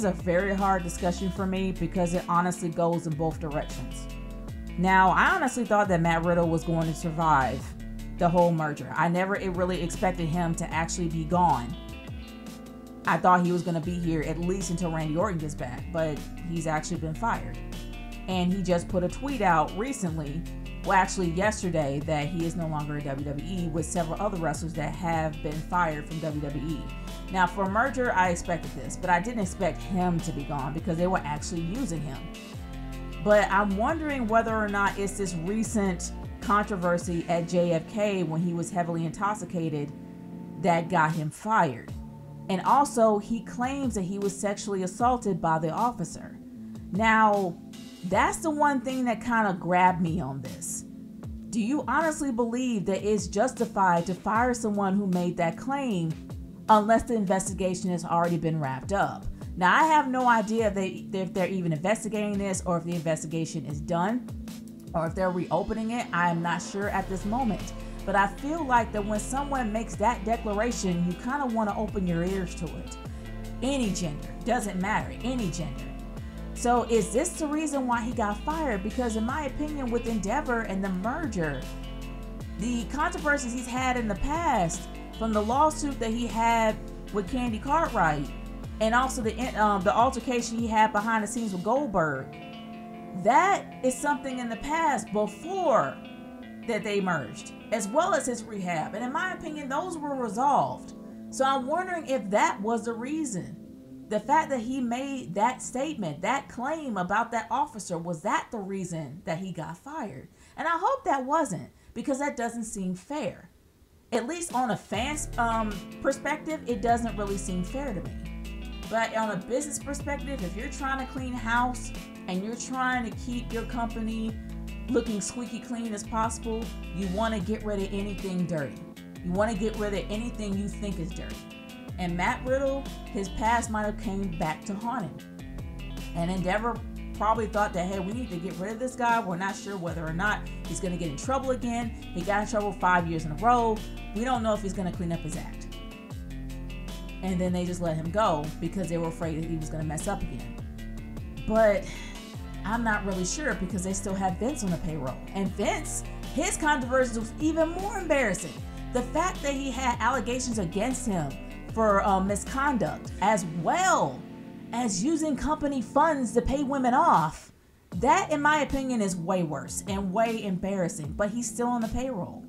a very hard discussion for me because it honestly goes in both directions. Now, I honestly thought that Matt Riddle was going to survive the whole merger. I never really expected him to actually be gone. I thought he was going to be here at least until Randy Orton gets back, but he's actually been fired. And he just put a tweet out recently, well actually yesterday, that he is no longer in WWE with several other wrestlers that have been fired from WWE. Now for a merger, I expected this, but I didn't expect him to be gone because they were actually using him. But I'm wondering whether or not it's this recent controversy at JFK when he was heavily intoxicated that got him fired. And also, he claims that he was sexually assaulted by the officer. Now, that's the one thing that kind of grabbed me on this. Do you honestly believe that it's justified to fire someone who made that claim unless the investigation has already been wrapped up? Now, I have no idea if they're even investigating this or if the investigation is done or if they're reopening it. I am not sure at this moment. But I feel like that when someone makes that declaration, you kind of want to open your ears to it. Any gender, doesn't matter, any gender. So is this the reason why he got fired? Because in my opinion, with Endeavor and the merger, the controversies he's had in the past, from the lawsuit that he had with Candy Cartwright, and also the altercation he had behind the scenes with Goldberg, that is something in the past before that they merged, as well as his rehab. And in my opinion, those were resolved. So I'm wondering if that was the reason. The fact that he made that statement, that claim about that officer, was that the reason that he got fired? And I hope that wasn't, because that doesn't seem fair. At least on a fan's perspective, it doesn't really seem fair to me. But on a business perspective, if you're trying to clean house and you're trying to keep your company looking squeaky clean as possible, you want to get rid of anything dirty. You want to get rid of anything you think is dirty. And Matt Riddle, his past might have came back to haunt him. And Endeavor probably thought that, hey, we need to get rid of this guy. We're not sure whether or not he's going to get in trouble again. He got in trouble 5 years in a row. We don't know if he's going to clean up his act. And then they just let him go because they were afraid that he was going to mess up again. But I'm not really sure because they still have Vince on the payroll. And Vince, his controversy was even more embarrassing. The fact that he had allegations against him for misconduct, as well as using company funds to pay women off, that in my opinion is way worse and way embarrassing. But he's still on the payroll.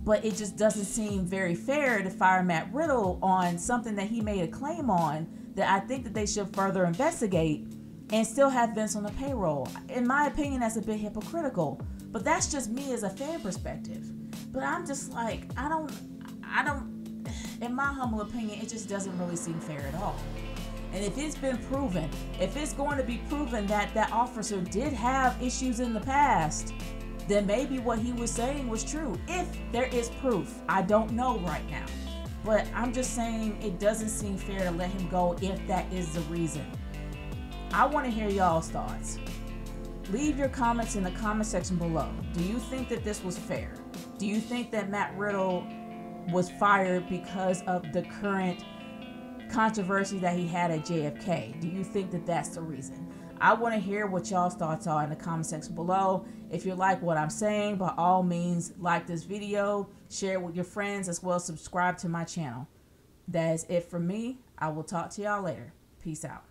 But it just doesn't seem very fair to fire Matt Riddle on something that he made a claim on that I think that they should further investigate and still have Vince on the payroll. In my opinion, that's a bit hypocritical, but that's just me as a fan perspective. But I'm just like, I don't, in my humble opinion, it just doesn't really seem fair at all. And if it's been proven, if it's going to be proven that that officer did have issues in the past, then maybe what he was saying was true. If there is proof, I don't know right now. But I'm just saying it doesn't seem fair to let him go if that is the reason. I want to hear y'all's thoughts. Leave your comments in the comment section below. Do you think that this was fair? Do you think that Matt Riddle was fired because of the current controversy that he had at JFK? Do you think that that's the reason? I want to hear what y'all's thoughts are in the comment section below. If you like what I'm saying, by all means, like this video, share it with your friends, as well as subscribe to my channel. That is it for me. I will talk to y'all later. Peace out.